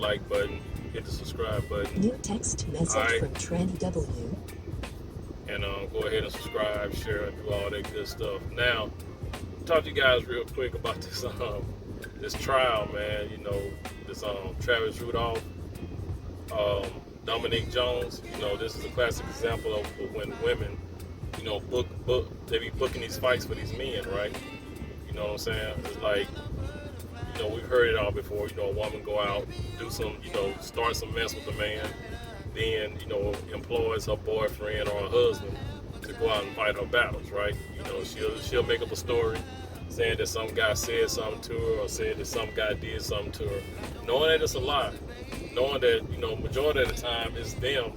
like button, hit the subscribe button. New text message from Tranny W. And go ahead and subscribe, share, and do all that good stuff. Now, talk to you guys real quick about this trial, man. You know, this Travis Rudolph, Dominique Jones. You know, this is a classic example of when women, you know, they be booking these fights for these men, right? You know what I'm saying? It's like, you know, we've heard it all before. You know, a woman go out, do some, you know, start some mess with a man, then, you know, employs her boyfriend or her husband to go out and fight her battles, right? You know, she'll make up a story saying that some guy said something to her or said that some guy did something to her, knowing that it's a lie, knowing that, you know, majority of the time it's them,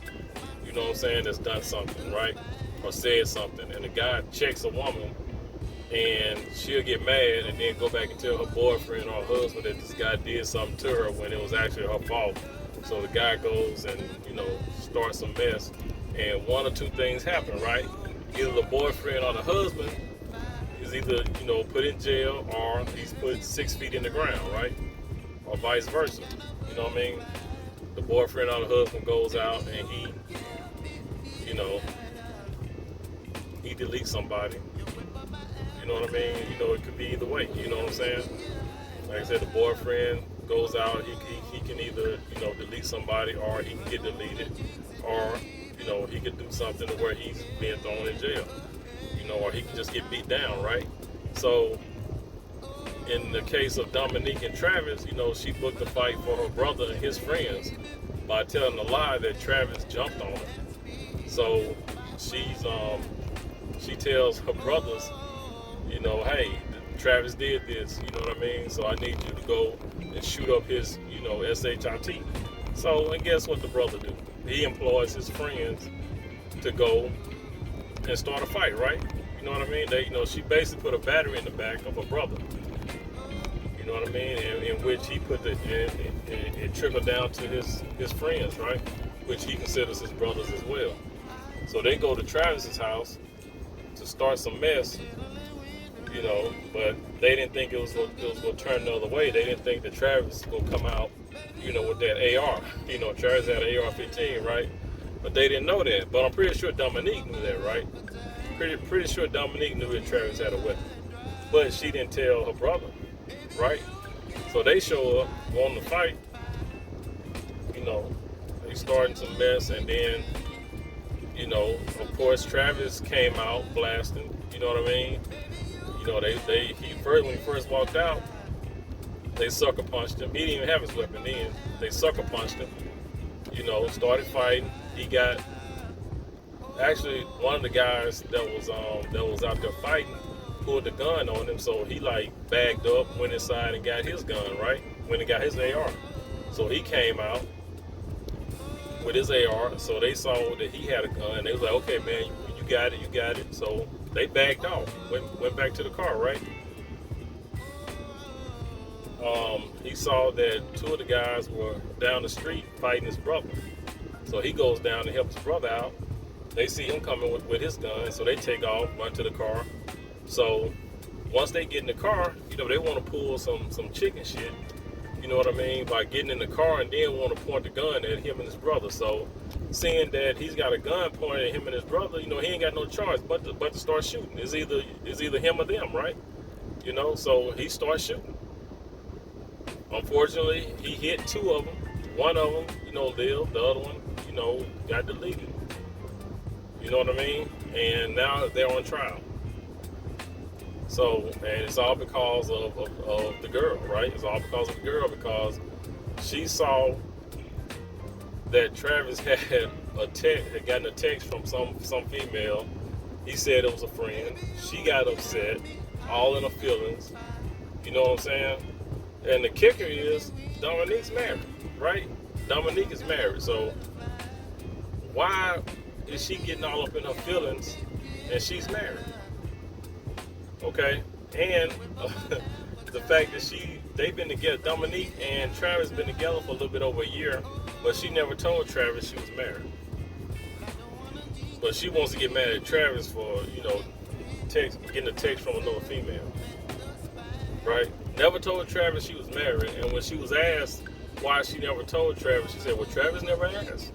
you know what I'm saying, that's done something, right? Or said something, and the guy checks a woman, and she'll get mad and then go back and tell her boyfriend or her husband that this guy did something to her when it was actually her fault. So the guy goes and, you know, starts some mess, and one or two things happen, right? Either the boyfriend or the husband is either, you know, put in jail or he's put 6 feet in the ground, right? Or vice versa. You know what I mean? The boyfriend or the husband goes out and he, you know, he deletes somebody. You know what I mean? You know, it could be either way. You know what I'm saying? Like I said, the boyfriend goes out, he can either, you know, delete somebody, or he can get deleted, or, you know, he could do something to where he's being thrown in jail, you know, or he can just get beat down, right? So in the case of Dominique and Travis, you know, she booked a fight for her brother and his friends by telling a lie that Travis jumped on her. So she tells her brothers, you know, hey, Travis did this, you know what I mean? So I need you to go and shoot up his, you know, SHIT. So, and guess what the brother do? He employs his friends to go and start a fight, right? You know what I mean? They, you know, she basically put a battery in the back of her brother. You know what I mean? In which he put it trickled down to his friends, right? Which he considers his brothers as well. So they go to Travis's house to start some mess. You know, but they didn't think it was going to turn the other way. They didn't think that Travis was going to come out, you know, with that AR. You know, Travis had an AR-15, right? But they didn't know that. But I'm pretty sure Dominique knew that, right? Pretty sure Dominique knew that Travis had a weapon. But she didn't tell her brother, right? So they show up, wanting to fight. You know, they starting some mess, and then, you know, of course, Travis came out blasting. You know what I mean? You know, when he first walked out, they sucker punched him. He didn't even have his weapon then. They sucker punched him. You know, started fighting. He got, actually, one of the guys that was out there fighting pulled the gun on him. So he like bagged up, went inside and got his gun, right? Went and got his AR. So he came out with his AR. So they saw that he had a gun. They was like, okay, man, you got it. So they backed off, went back to the car, right? He saw that 2 of the guys were down the street fighting his brother. So he goes down to help his brother out. They see him coming with his gun, so they take off, run to the car. So once they get in the car, you know, they want to pull some chicken shit, you know what I mean, by getting in the car and then want to point the gun at him and his brother. So seeing that he's got a gun pointed at him and his brother, you know, he ain't got no choice but to start shooting. It's either him or them, right? You know, so he starts shooting. Unfortunately, he hit 2 of them. One of them, you know, lived. The other one, you know, got deleted. You know what I mean? And now they're on trial. So, and it's all because of the girl, right? It's all because of the girl, because she saw that Travis had gotten a text from some female. He said it was a friend. She got upset, all in her feelings. You know what I'm saying? And the kicker is Dominique's married, right? Dominique is married. So why is she getting all up in her feelings and she's married? Okay? And the fact that they've been together, Dominique and Travis been together for a little bit over a year, but she never told Travis she was married. But she wants to get mad at Travis for, you know, getting a text from another female. Right? Never told Travis she was married, and when she was asked why she never told Travis. She said, well, Travis never asked.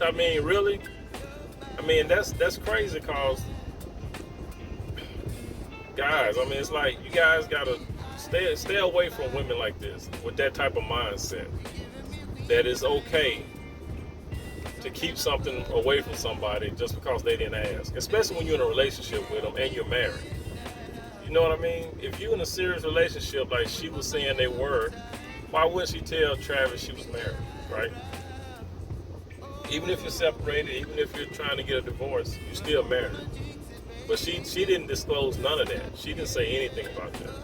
I mean, really? I mean, that's crazy, cause guys, I mean, it's like you guys gotta stay away from women like this with that type of mindset. That it's okay to keep something away from somebody just because they didn't ask, especially when you're in a relationship with them and you're married. You know what I mean? If you're in a serious relationship like she was saying they were, why wouldn't she tell Travis she was married, right? Even if you're separated, even if you're trying to get a divorce, you're still married. But she didn't disclose none of that. She didn't say anything about that.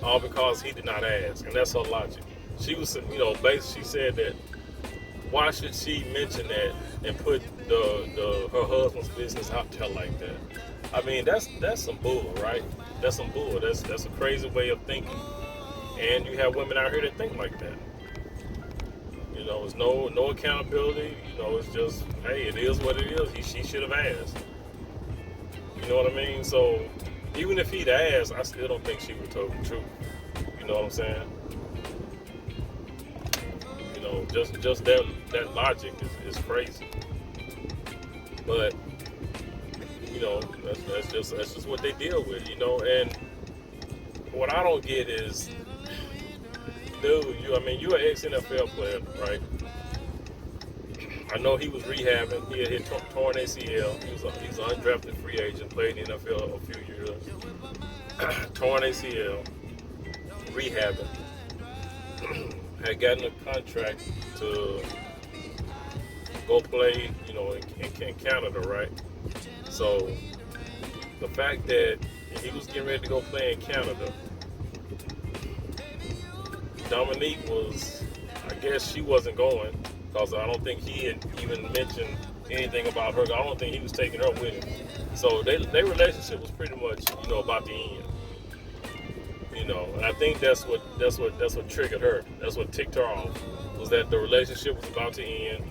All because he did not ask, and that's her logic. She was, basically she said that why should she mention that and put her husband's business out there like that? I mean, that's some bull, right? That's some bull. That's a crazy way of thinking. And you have women out here that think like that. It's no accountability. It's just, hey, it is what it is. She should have asked. You know what I mean? So even if he'd asked, I still don't think she would have told the truth. You know what I'm saying? Just that logic is crazy. But that's just what they deal with. And what I don't get is, dude, you're an ex-NFL player, right? I know he was rehabbing. He had torn ACL. He's an undrafted free agent, played in the NFL a few years. Torn ACL, rehabbing. Had gotten a contract to go play, in Canada, right? So the fact that he was getting ready to go play in Canada, Dominique was, I guess she wasn't going, because I don't think he had even mentioned anything about her. I don't think he was taking her with him. So their relationship was pretty much, about the end. And I think that's what triggered her. That's what ticked her off, was that the relationship was about to end.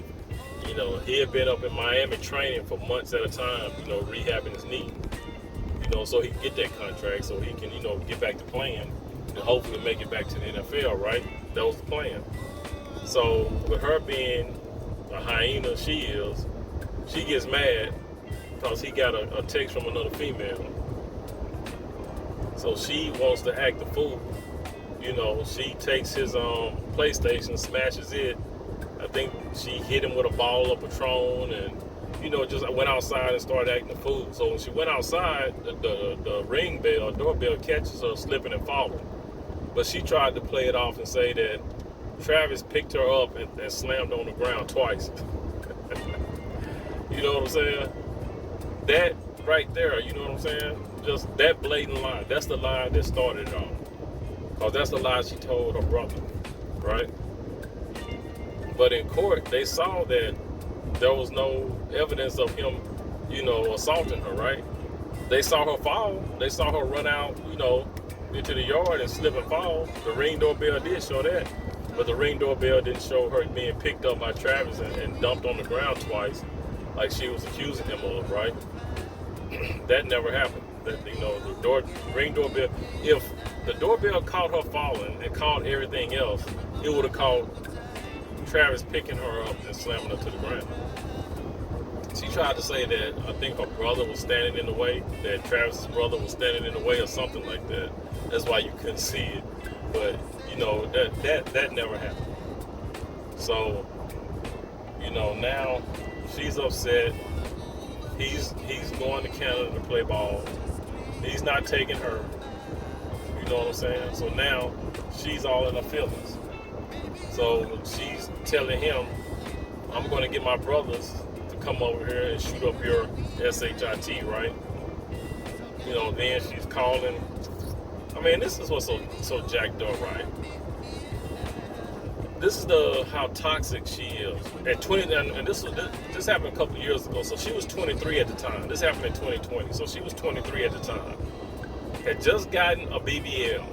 He had been up in Miami training for months at a time, rehabbing his knee. So he can get that contract, so he can, get back to playing and hopefully make it back to the NFL, right? That was the plan. So with her being a hyena she gets mad because he got a text from another female. So she wants to act the fool. She takes his PlayStation, smashes it. I think she hit him with a bottle of Patron and, just went outside and started acting the fool. So when she went outside, the ring bell, doorbell catches her slipping and falling. But she tried to play it off and say that Travis picked her up and slammed on the ground twice. You know what I'm saying? That right there, you know what I'm saying? Just that blatant lie. That's the lie that started it all. Because that's the lie she told her brother, right? But in court, they saw that there was no evidence of him, assaulting her, right? They saw her fall. They saw her run out, into the yard and slip and fall. The ring doorbell did show that. But the ring doorbell didn't show her being picked up by Travis and dumped on the ground twice, like she was accusing him of, right? That never happened. The ring doorbell, if the doorbell caught her falling and caught everything else, it would have caught Travis picking her up and slamming her to the ground. She tried to say that I think her brother was standing in the way, that Travis's brother was standing in the way or something like that. That's why you couldn't see it. But that never happened. So now she's upset. He's going to Canada to play ball. He's not taking her. You know what I'm saying? So now she's all in her feelings. So she's telling him, I'm going to get my brothers to come over here and shoot up your SHIT, right? Then she's calling. I mean, this is what's so jacked up, right? This is how toxic she is. At 20, and this happened a couple of years ago. So she was 23 at the time. This happened in 2020. So she was 23 at the time. Had just gotten a BBL.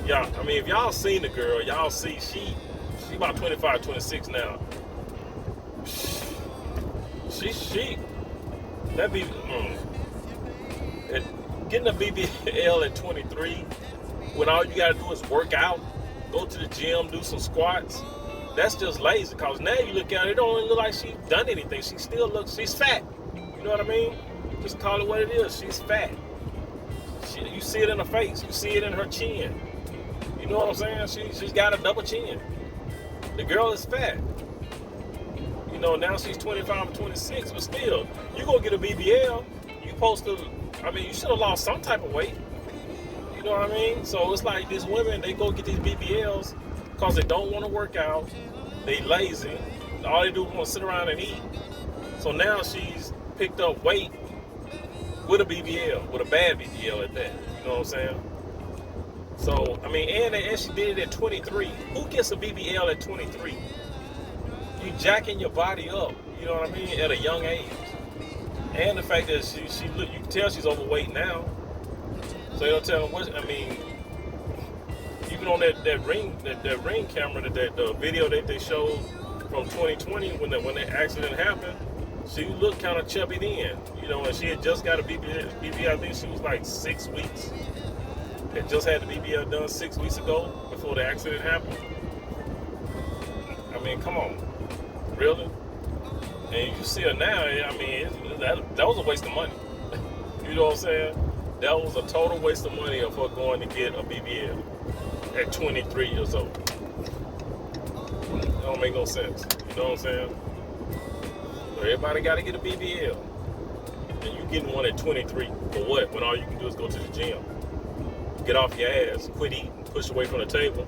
Y'all, if y'all seen the girl, y'all see she about 25, 26 now. Getting a BBL at 23, when all you gotta do is work out, go to the gym, do some squats. That's just lazy. Cause now you look at it, it don't even look like she's done anything. She's fat. You know what I mean? Just call it what it is. She's fat. You see it in her face. You see it in her chin. You know what I'm saying? She's got a double chin. The girl is fat. You know, now she's 25 or 26, but still, you go get a BBL, you supposed to, you should have lost some type of weight. You know what I mean? So it's like these women, they go get these BBLs because they don't want to work out, they lazy, all they do is want to sit around and eat. So now she's picked up weight with a BBL, with a bad BBL at that. You know what I'm saying? So, and she did it at 23. Who gets a BBL at 23? You jacking your body up, you know what I mean, at a young age. And the fact that you can tell she's overweight now. So they'll tell them even on that ring camera, the video that they showed from 2020 when the accident happened, she looked kind of chubby then, you know, and she had just got a BBL. I think she was like 6 weeks. Had just had the BBL done 6 weeks ago before the accident happened. Come on, really? And you see her now. That was a waste of money. You know what I'm saying? That was a total waste of money of her going to get a BBL at 23 years old. That don't make no sense. You know what I'm saying? So everybody got to get a BBL. And you getting one at 23 for what? When all you can do is go to the gym. Get off your ass, quit eating, push away from the table,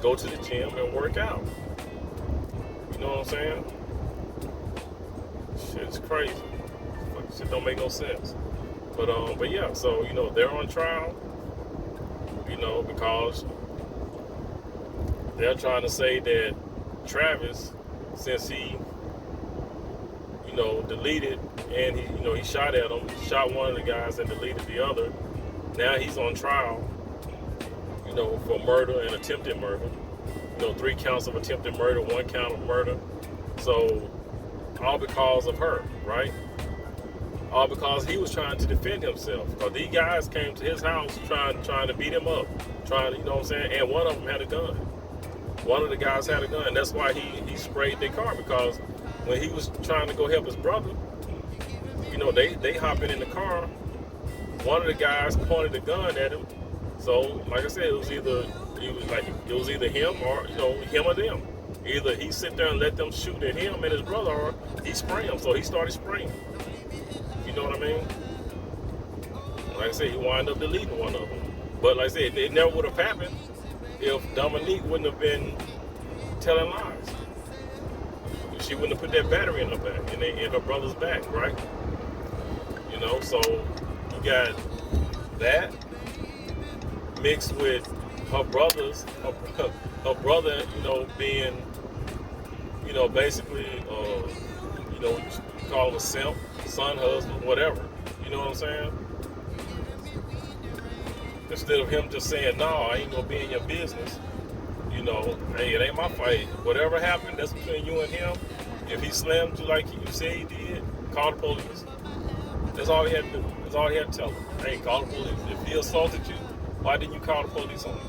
go to the gym and work out. You know what I'm saying? Shit's crazy. Shit don't make no sense. But yeah, so, you know, they're on trial, you know, because they're trying to say that Travis, since he, you know, deleted and he shot at him, shot one of the guys and deleted the other, now he's on trial, you know, for murder and attempted murder. You know, 3 counts of attempted murder, 1 count of murder. So, all because of her, right? All because he was trying to defend himself. Because these guys came to his house trying to beat him up. You know what I'm saying? And one of them had a gun. One of the guys had a gun. That's why he sprayed their car. Because when he was trying to go help his brother, you know, they hopping in the car. One of the guys pointed a gun at him. So, like I said, it was either him or, you know, him or them. Either he sit there and let them shoot at him and his brother, or he sprayed him. So he started spraying. You know what I mean? Like I said, he wound up deleting one of them. But like I said, it never would have happened if Dominique wouldn't have been telling lies. She wouldn't have put that battery in her back, in her brother's back, right? You know, so you got that mixed with her brother, you know, being, you know, basically, you know, you call him a simp, son, husband, whatever. You know what I'm saying? Instead of him just saying, no, I ain't gonna be in your business. You know, hey, it ain't my fight. Whatever happened, that's between you and him. If he slammed you like you said he did, call the police. That's all he had to do. That's all he had to tell him. Hey, call the police. If he assaulted you, why didn't you call the police on him?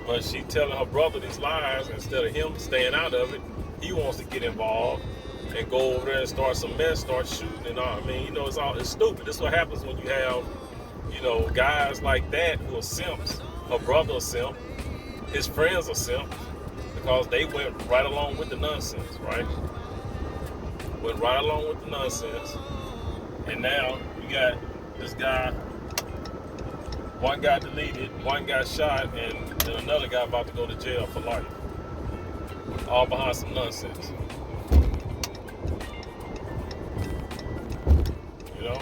But she telling her brother these lies instead of him staying out of it. He wants to get involved and go over there and start some mess, start shooting and all. I mean, you know, it's stupid. This is what happens when you have, you know, guys like that who are simps. Her brother a simp. His friends are simps because they went right along with the nonsense, right? Went right along with the nonsense. And now you got this guy, one guy deleted, one guy shot, and then another guy about to go to jail for life. All behind some nonsense. You know?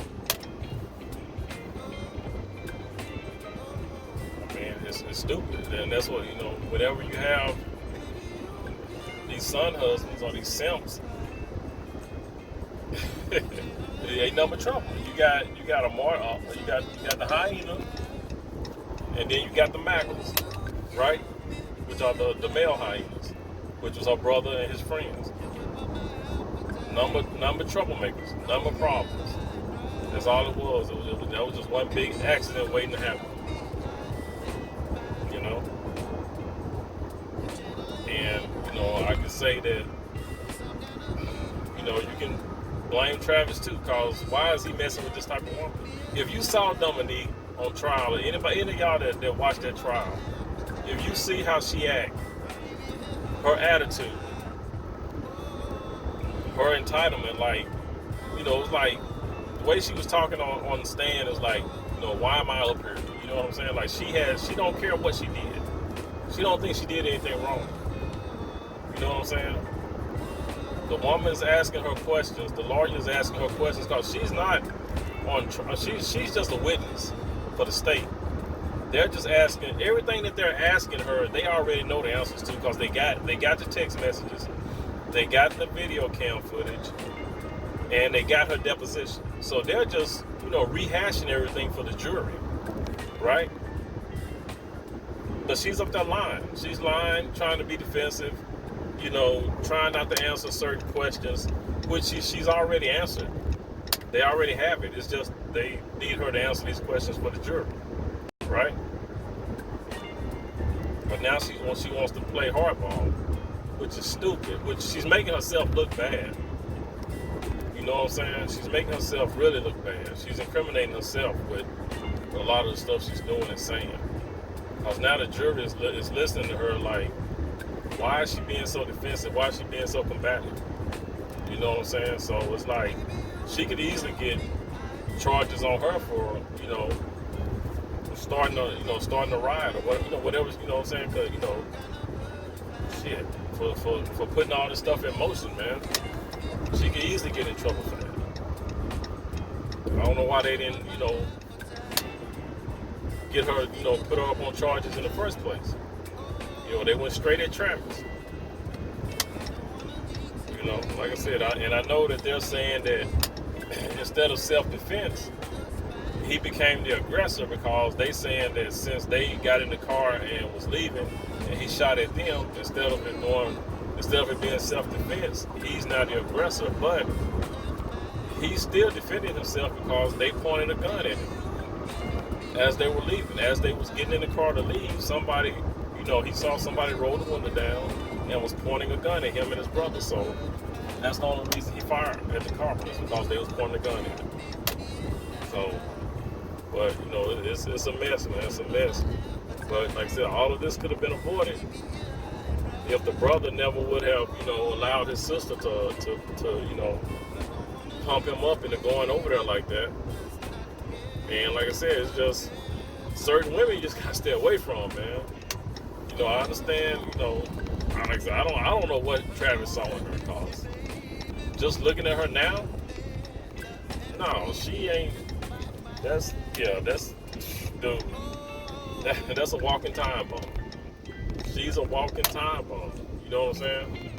I mean, it's stupid. And that's what, you know, whenever you have these son husbands or these simps, it ain't nothing but trouble. You got a you got the hyena, and then you got the mackles, right? Which are the male hyenas, which was our brother and his friends. Number troublemakers, number problems. That's all it was. That was just one big accident waiting to happen. say that, you know, you can blame Travis too, cause why is he messing with this type of woman? If you saw Dominique on trial, or any of y'all that watched that trial, if you see how she act, her attitude, her entitlement, like, you know, it's like the way she was talking on the stand is like, you know, why am I up here? You know what I'm saying? Like she don't care what she did. She don't think she did anything wrong. You know what I'm saying? The woman's asking her questions. The lawyer's asking her questions because she's not on trial. She's just a witness for the state. They're just asking everything that they're asking her. They already know the answers to because they got the text messages, they got the video cam footage, and they got her deposition. So they're just, you know, rehashing everything for the jury, right? But she's up there lying. She's lying, trying to be defensive, you know, trying not to answer certain questions, which she's already answered. They already have it. It's just they need her to answer these questions for the jury, right? But now she wants to play hardball, which is stupid. Which she's making herself look bad. You know what I'm saying? She's making herself really look bad. She's incriminating herself with a lot of the stuff she's doing and saying. Because now the jury is listening to her like, why is she being so defensive? Why is she being so combative? You know what I'm saying? So it's like she could easily get charges on her for, you know, starting a riot or whatever, you know what I'm saying? Cause, you know, shit, for putting all this stuff in motion, man. She could easily get in trouble for that. I don't know why they didn't, you know, get her, you know, put her up on charges in the first place. You know, they went straight at Travis. You know, like I said, I know that they're saying that instead of self-defense, he became the aggressor because they saying that since they got in the car and was leaving and he shot at them, instead of it being self-defense, he's now the aggressor, but he's still defending himself because they pointed a gun at him as they were leaving. As they was getting in the car to leave, somebody, you know, he saw somebody roll the window down and was pointing a gun at him and his brother. So that's the only reason he fired at the car, was because they was pointing a gun at him. So, but you know, it's a mess, man. It's a mess. But like I said, all of this could have been avoided if the brother never would have, you know, allowed his sister to you know, pump him up into going over there like that. And like I said, it's just certain women you just gotta stay away from, man. You know, I understand, you know, like I said, I don't know what Travis saw in her cause. Just looking at her now, no, she ain't. That's dude. That's a walking time bomb. She's a walking time bomb. You know what I'm saying?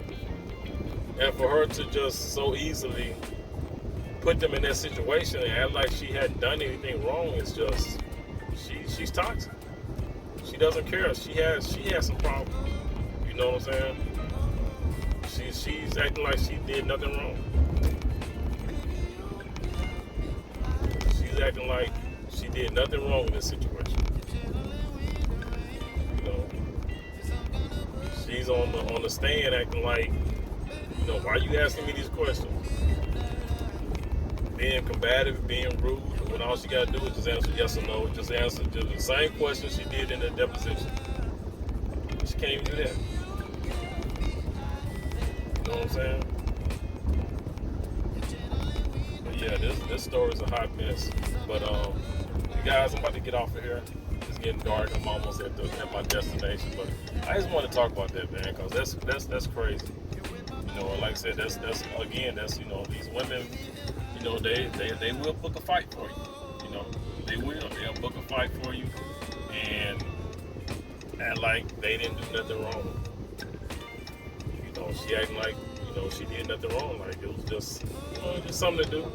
And for her to just so easily put them in that situation and act like she hadn't done anything wrong is just she's toxic. She doesn't care. She has some problems. You know what I'm saying? She's acting like she did nothing wrong. She's acting like she did nothing wrong in this situation. You know, she's on the stand acting like, you know, why are you asking me these questions? Being combative, being rude, when all she got to do is just answer yes or no. Just answer the same question she did in the deposition. She can't even do that. You know what I'm saying? But yeah, this story is a hot mess. But guys, I'm about to get off of here. It's getting dark. I'm almost at my destination. But I just want to talk about that, man, because that's crazy. You know, like I said, that's you know, these women, you know, they will book a fight for you. You know, they'll book a fight for you and like they didn't do nothing wrong. You know, she acting like, you know, she did nothing wrong. Like it was just, you know, just something to do.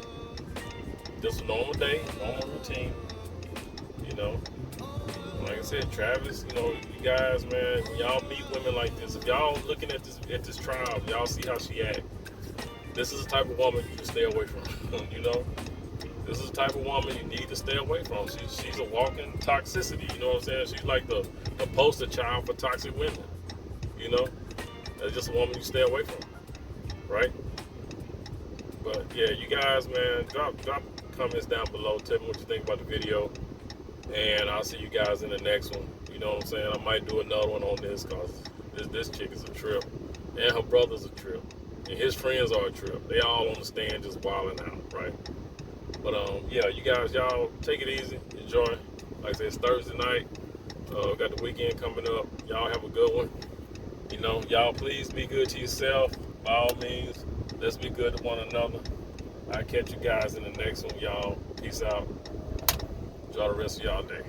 Just a normal day, normal routine. You know, like I said, Travis, you know, you guys, man, when y'all meet women like this, if y'all looking at this trial, y'all see how she act. This is the type of woman you can stay away from. You know, this is the type of woman you need to stay away from. She's a walking toxicity. You know what I'm saying? She's like the poster child for toxic women. You know, That's just a woman you stay away from, right? But yeah, you guys, man, drop comments down below. Tell me what you think about the video, and I'll see you guys in the next one. You know what I'm saying? I might do another one on this because this chick is a trip, and her brother's a trip, and his friends are a trip. They all on the stand just wilding out, right? But yeah, you guys, y'all take it easy, enjoy. Like I said, it's Thursday night. Got the weekend coming up. Y'all have a good one. You know, y'all please be good to yourself. By all means, let's be good to one another. I'll catch you guys in the next one, y'all. Peace out. Enjoy the rest of y'all day.